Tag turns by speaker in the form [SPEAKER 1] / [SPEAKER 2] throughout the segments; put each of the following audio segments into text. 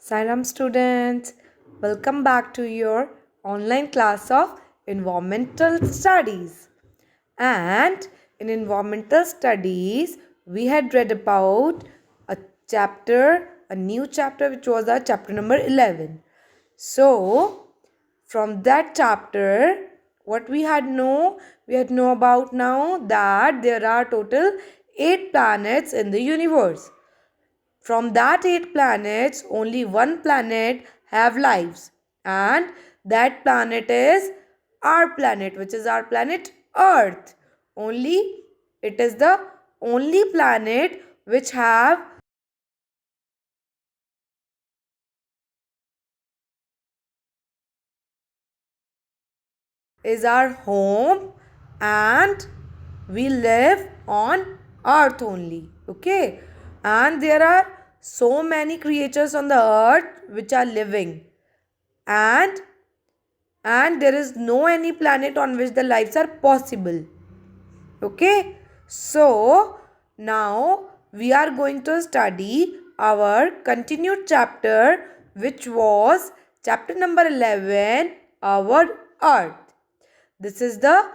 [SPEAKER 1] Sairam students, welcome back to your online class of environmental studies. And in environmental studies, we had read about a new chapter which was our chapter number 11. So, from that chapter, what we had know about now that there are total 8 planets in the universe. From that 8 planets, only one planet have lives, and that planet is our planet, which is our planet Earth. Only it is the only planet which have is our home, and we live on Earth only. Okay, and there are so many creatures on the earth which are living, and there is no any planet on which the lives are possible. Okay, so now we are going to study our continued chapter, which was chapter number 11, our earth. This is the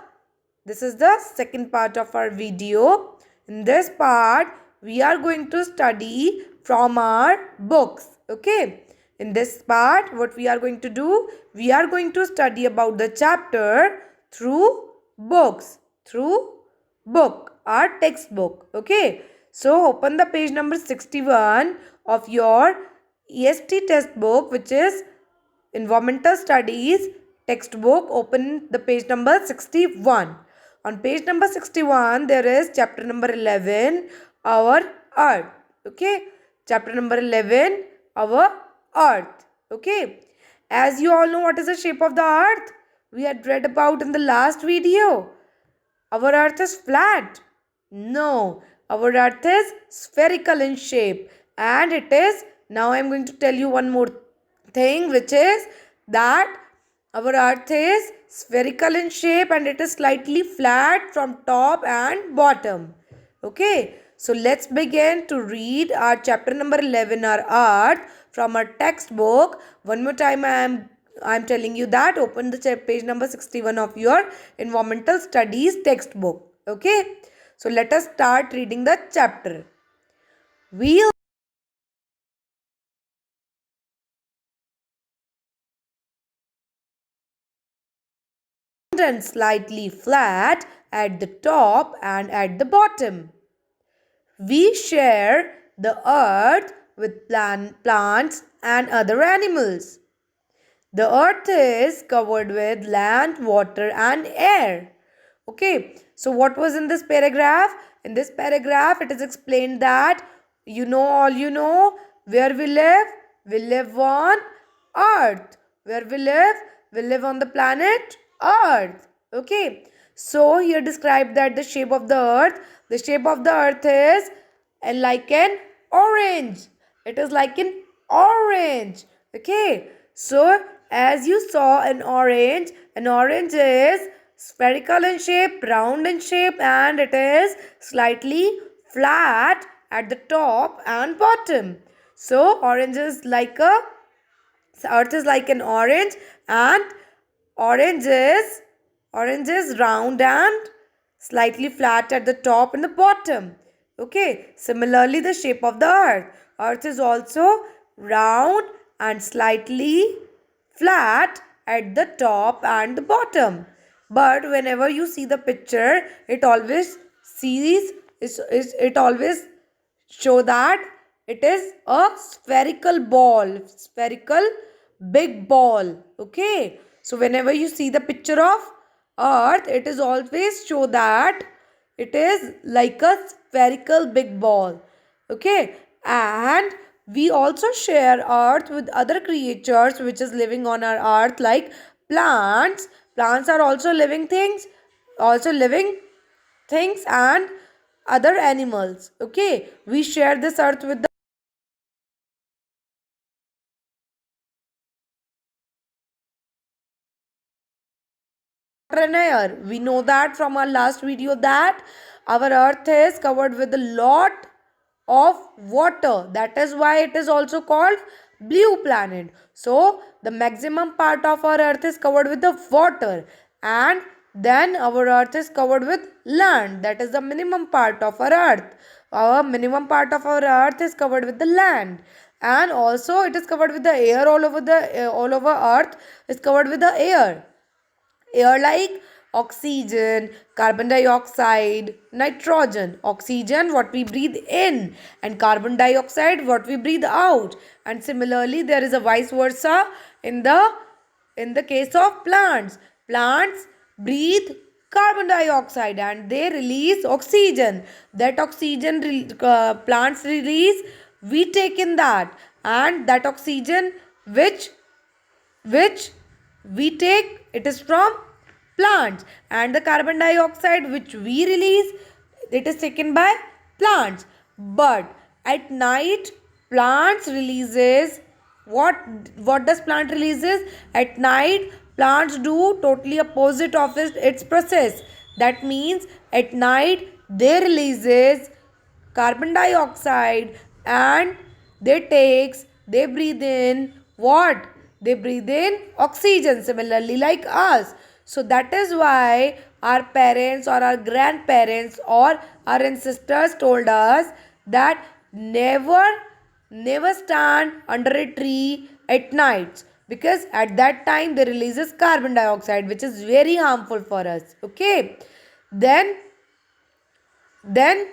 [SPEAKER 1] this is the second part of our video. In this part, we are going to study from our books. Okay, in this part, what we are going to do, we are going to study about the chapter through books, through book, our textbook. Okay, so open the page number 61 of your EST textbook, which is environmental studies textbook. Open the page number 61. On page number 61, there is chapter number 11, our earth. Okay, chapter number 11, our earth. Okay, as you all know, what is the shape of the earth? We had read about in the last video. Our earth is flat. No, our earth is spherical in shape, and it is. Now I am going to tell you one more thing, which is that our earth is spherical in shape and it is slightly flat from top and bottom. Okay, so let's begin to read our chapter number 11, our earth, from our textbook. One more time, I am telling you that open the page number 61 of your environmental studies textbook. Okay, so let us start reading the chapter. We and slightly flat at the top and at the bottom. We share the earth with plants and other animals. The earth is covered with land, water, and air. Okay, so what was in this paragraph? In this paragraph, it is explained that all where we live. We live on earth. Where we live on the planet earth. Okay, so here described that the shape of the earth is like an orange. It is like an orange. Okay, so as you saw an orange is spherical in shape, round in shape, and it is slightly flat at the top and bottom. So earth is like an orange, and orange is orange is round and slightly flat at the top and the bottom. Okay, similarly the shape of the earth is also round and slightly flat at the top and the bottom. But whenever you see the picture, it always sees it always show that it is a spherical big ball. Okay, so whenever you see the picture of earth, it is always show that it is like a spherical big ball. Okay, and we also share earth with other creatures which is living on our earth, like plants are also living things, and other animals. Okay, we share this earth with the water and air. We know that from our last video that our earth is covered with a lot of water. That is why it is also called blue planet. So the maximum part of our earth is covered with the water, and then our earth is covered with land. That is the minimum part of our earth. Our minimum part of our earth is covered with the land, and also it is covered with the air. All over earth is covered with the air like oxygen, carbon dioxide, nitrogen. Oxygen what we breathe in, and carbon dioxide what we breathe out. And similarly there is a vice versa in the case of plants. Plants breathe carbon dioxide and they release oxygen. That oxygen plants release, we take in that, and that oxygen which we take, it is from plants, and the carbon dioxide which we release, it is taken by plants. But at night plants releases, what does plant releases at night? Plants do totally opposite of its process. That means at night they releases carbon dioxide, and they breathe in what? They breathe in oxygen, similarly like us. So that is why our parents or our grandparents or our ancestors told us that never stand under a tree at night, because at that time they releases carbon dioxide which is very harmful for us. Okay, then then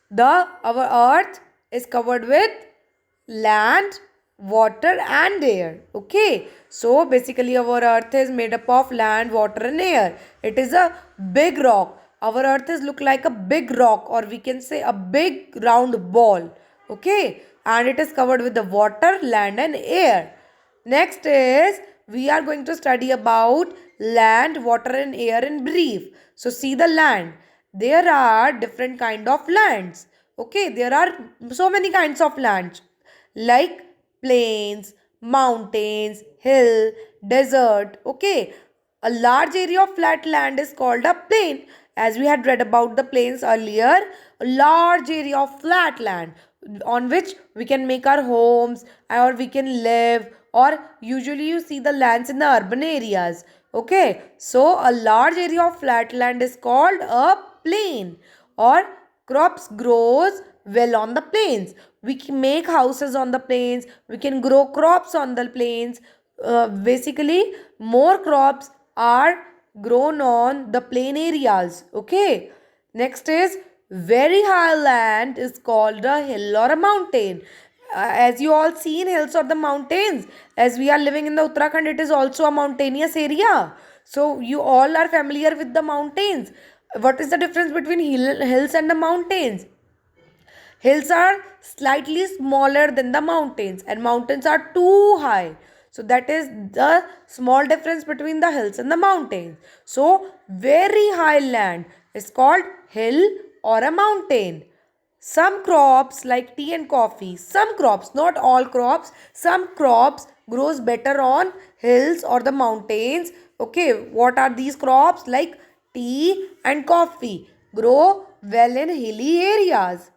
[SPEAKER 1] the our earth is covered with land, water and air. Okay, so basically our earth is made up of land, water and air. It is a big rock. Our earth is look like a big rock, or we can say a big round ball. Okay, and it is covered with the water, land and air. Next is we are going to study about land, water and air in brief. So see the land. There are different kind of lands. Okay, there are so many kinds of lands like plains, mountains, hill, desert. Okay, a large area of flat land is called a plain. As we had read about the plains earlier, a large area of flat land on which we can make our homes or we can live, or usually you see the lands in the urban areas. Okay, so a large area of flat land is called a plain, or crops grows well on the plains. We can make houses on the plains, we can grow crops on the plains. Basically more crops are grown on the plain areas. Okay, next is very high land is called a hill or a mountain. As you all seen hills or the mountains, as we are living in the Uttarakhand, it is also a mountainous area. So you all are familiar with the mountains. What is the difference between hills and the mountains? Hills are slightly smaller than the mountains, and mountains are too high. So that is the small difference between the hills and the mountains. So very high land is called hill or a mountain. Some crops like tea and coffee, some crops, not all crops, some crops grows better on hills or the mountains. Okay, what are these crops? Like tea and coffee grow well in hilly areas.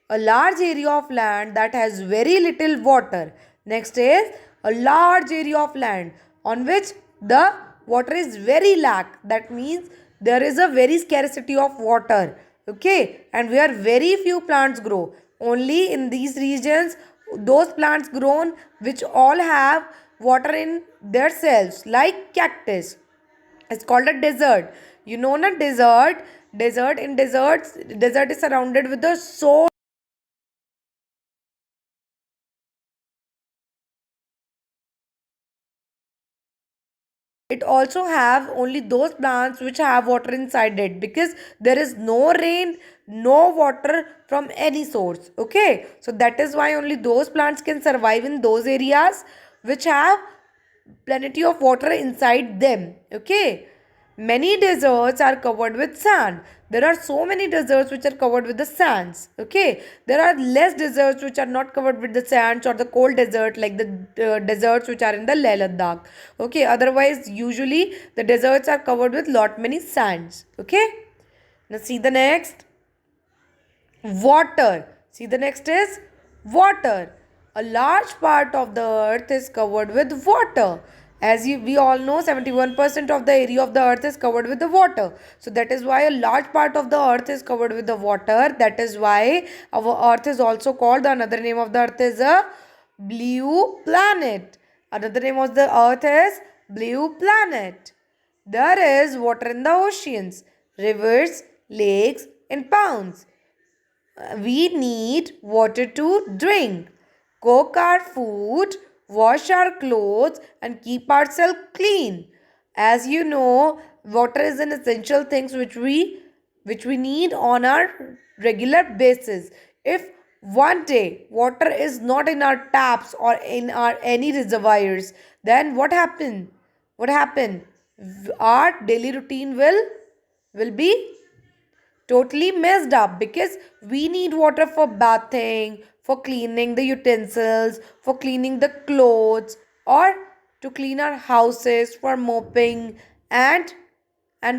[SPEAKER 1] A large area of land that has very little water. Next is a large area of land on which the water is very lack. That means there is a very scarcity of water. Okay, and where very few plants grow. Only in these regions those plants grown which all have water in their cells, like cactus. It's called a desert. You know, na, desert is surrounded with the so it also have only those plants which have water inside it, because there is no rain, no water from any source. Okay, so that is why only those plants can survive in those areas which have plenty of water inside them. Okay, many deserts are covered with sand. There are so many deserts which are covered with the sands. Okay, there are less deserts which are not covered with the sands, or the cold desert like the deserts which are in the Leh Ladakh. Okay, otherwise usually the deserts are covered with lot many sands. Okay, now see the next. Water. See the next is water. a large part of the earth is covered with water. We all know, 71% of the area of the earth is covered with the water. So that is why a large part of the earth is covered with the water. That is why our earth is also called, another name of the earth is a blue planet. Another name of the earth is blue planet. There is water in the oceans, rivers, lakes, and ponds. We need water to drink, cook our food, wash our clothes, and keep ourselves clean. As you know, water is an essential thing which we need on our regular basis. If one day water is not in our taps or in our any reservoirs, then what happen? What happen? Our daily routine will be totally messed up, because we need water for bathing, for cleaning the utensils, for cleaning the clothes, or to clean our houses, for mopping, and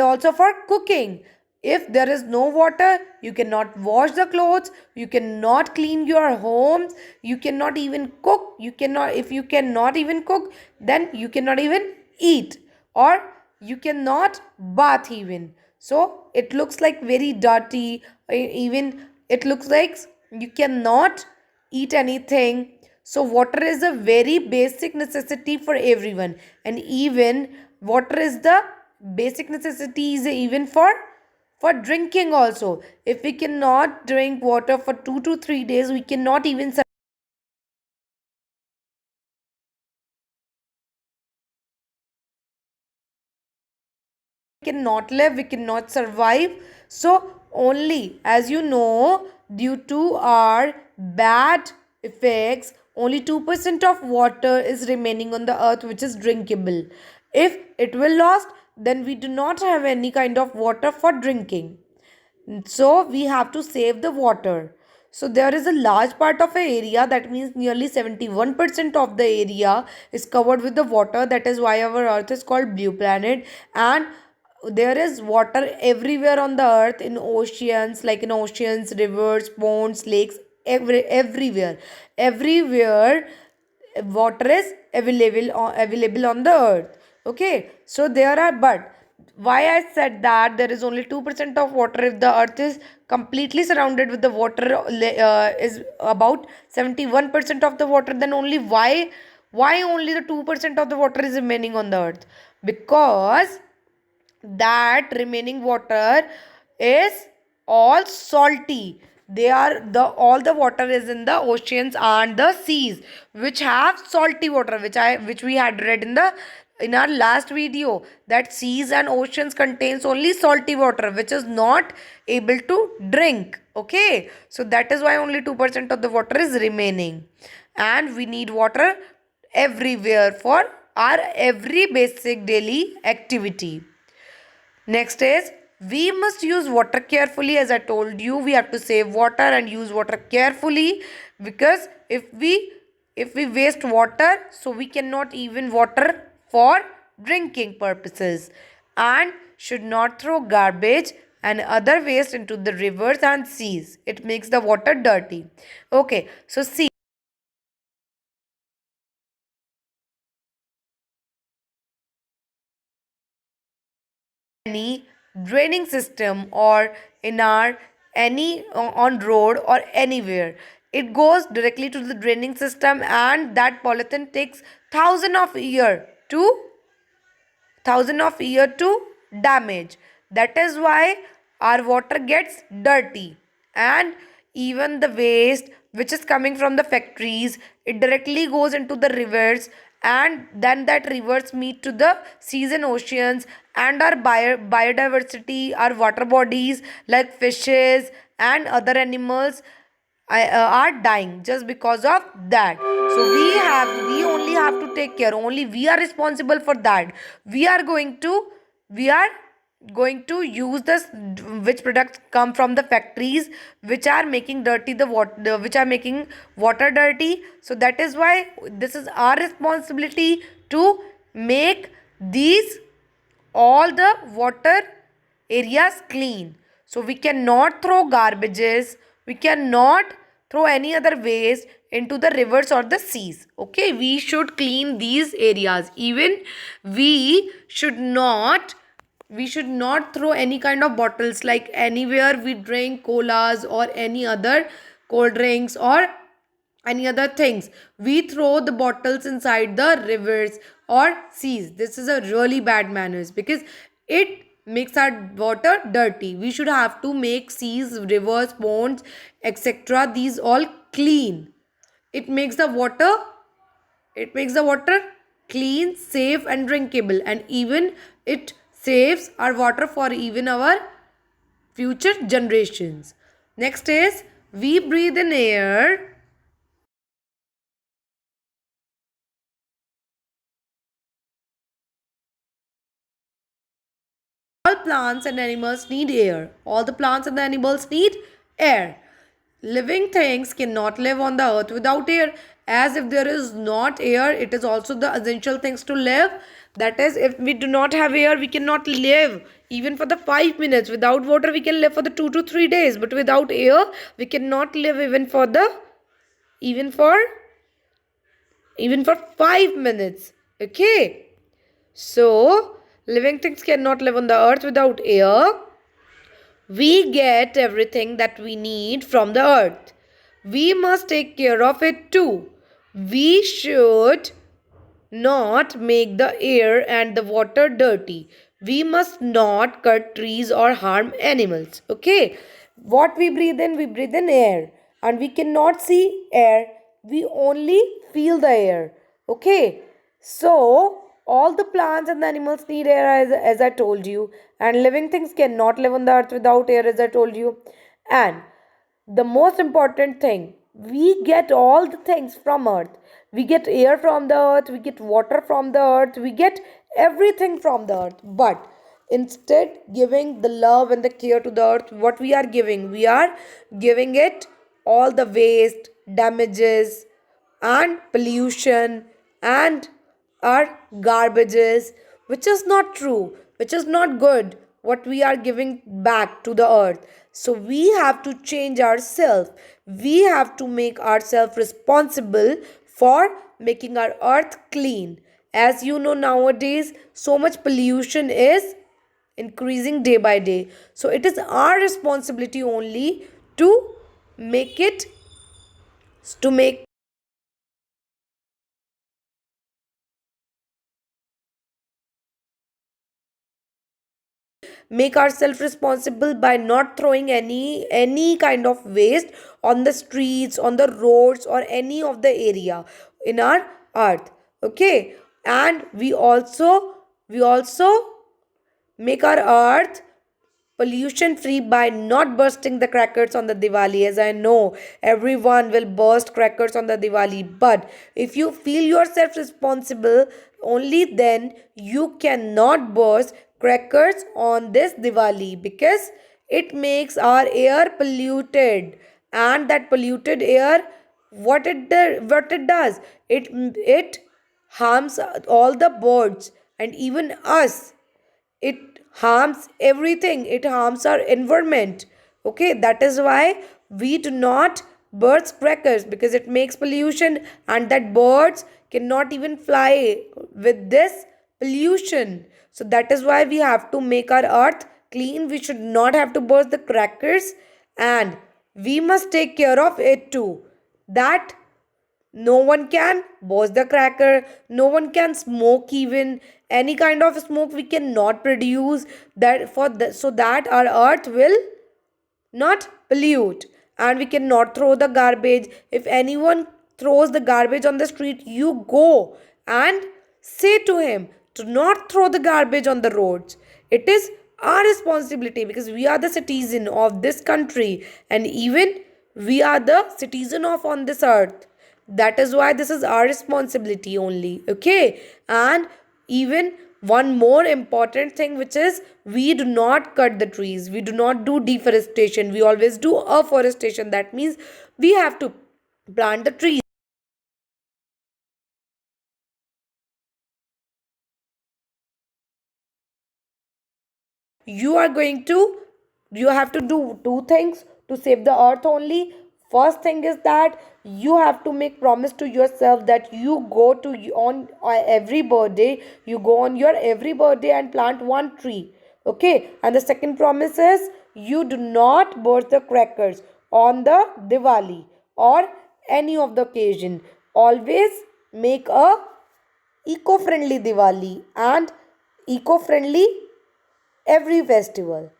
[SPEAKER 1] also for cooking. If there is no water, you cannot wash the clothes, you cannot clean your homes, you cannot even cook. You cannot, if you cannot even cook, then you cannot even eat, or you cannot bath even. So it looks like very dirty, even it looks like you cannot eat anything. So water is a very basic necessity for everyone, and even water is the basic necessities even for drinking also. If we cannot drink water for 2 to 3 days, we cannot even cannot live, we cannot survive. So only, as you know, due to our bad effects, only 2% of water is remaining on the earth which is drinkable. If it will lost, then we do not have any kind of water for drinking. So we have to save the water. So there is a large part of an area, that means nearly 71% of the area is covered with the water. That is why our earth is called blue planet. And there is water everywhere on the earth, in oceans, like in oceans, rivers, ponds, lakes, everywhere. Everywhere water is available on the earth. Okay, so there are, but why I said that there is only 2% of water, if the earth is completely surrounded with the water, is about 71% of the water, then only why only the 2% of the water is remaining on the earth? Because that remaining water is all salty. They are the all the water is in the oceans and the seas, which have salty water, which we had read in our last video, that seas and oceans contains only salty water which is not able to drink. Okay, so that is why only 2% of the water is remaining, and we need water everywhere for our every basic daily activity. Next is, we must use water carefully. As I told you, we have to save water and use water carefully, because if we waste water, so we cannot even water for drinking purposes, and should not throw garbage and other waste into the rivers and seas. It makes the water dirty. Okay, so see, any draining system, or in our any on road or anywhere, it goes directly to the draining system, and that polythene takes thousand of year to damage. That is why our water gets dirty, and even the waste which is coming from the factories, it directly goes into the rivers, and then that rivers meet to the seas and oceans, and our biodiversity, our water bodies like fishes and other animals are dying just because of that. So we only have to take care, only we are responsible for that. We are going to use this, which products come from the factories which are making dirty the water, which are making water dirty. So that is why this is our responsibility to make these all the water areas clean. So we cannot throw garbages, we cannot throw any other waste into the rivers or the seas. Okay, we should clean these areas. Even we should not we should not throw any kind of bottles, like anywhere we drink colas or any other cold drinks or any other things, we throw the bottles inside the rivers or seas. This is a really bad manners because it makes our water dirty. We should have to make seas, rivers, ponds, etc., these all clean. it makes the water it makes the water clean, safe and drinkable, and even it saves our water for even our future generations. Next is, we breathe in air. All plants and animals need air. All the plants and the animals need air. Living things cannot live on the earth without air. As if there is not air, it is also the essential things to live. That is, if we do not have air, we cannot live even for the 5 minutes. Without water, we can live for the 2 to 3 days. But without air, we cannot live even for even for 5 minutes. Okay. So, living things cannot live on the earth without air. We get everything that we need from the earth. We must take care of it too. We should not make the air and the water dirty. We must not cut trees or harm animals. Okay? What we breathe in air. And we cannot see air. We only feel the air. Okay? So, all the plants and the animals need air, as I told you. And living things cannot live on the earth without air, as I told you. And the most important thing, we get all the things from earth. We get air from the earth, we get water from the earth, we get everything from the earth. But instead giving the love and the care to the earth, what we are giving it all the waste, damages and pollution and are garbages, which is not true, which is not good, what we are giving back to the earth. So we have to change ourselves. We have to make ourselves responsible for making our earth clean. As you know, nowadays, so much pollution is increasing day by day. So it is our responsibility only to make it to make ourselves responsible by not throwing any kind of waste on the streets, on the roads, or any of the area in our earth. Okay, and we also make our earth pollution free by not bursting the crackers on the Diwali. As I know, everyone will burst crackers on the Diwali, but if you feel yourself responsible, only then you cannot burst crackers on this Diwali, because it makes our air polluted. And that polluted air, what it does, it harms all the birds and even us. It harms everything, it harms our environment. Okay, that is why we do not burst crackers, because it makes pollution, and that birds cannot even fly with this pollution. So that is why we have to make our earth clean. We should not have to burst the crackers, and we must take care of it too, that no one can burst the cracker, no one can smoke, even any kind of smoke we cannot produce, so that our earth will not pollute. And we cannot throw the garbage. If anyone throws the garbage on the street, you go and say to him to not throw the garbage on the roads. It is our responsibility, because we are the citizen of this country, and even we are the citizen of on this earth. That is why this is our responsibility only. Okay, and even one more important thing, which is, we do not cut the trees, we do not do deforestation, we always do afforestation. That means we have to plant the trees. You are going to you have to do two things to save the earth only. First thing is that you have to make promise to yourself that you go to on every birthday, you go on your every birthday and plant one tree. Okay, and the second promise is you do not burst the crackers on the Diwali or any of the occasion. Always make a eco-friendly Diwali and eco-friendly every festival.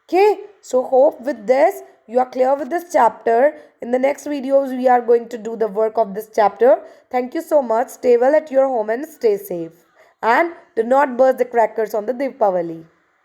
[SPEAKER 1] Okay, so hope with this you are clear with this chapter. In the next videos we are going to do the work of this chapter. Thank you so much. Stay well at your home and stay safe, and do not burst the crackers on the Deepavali.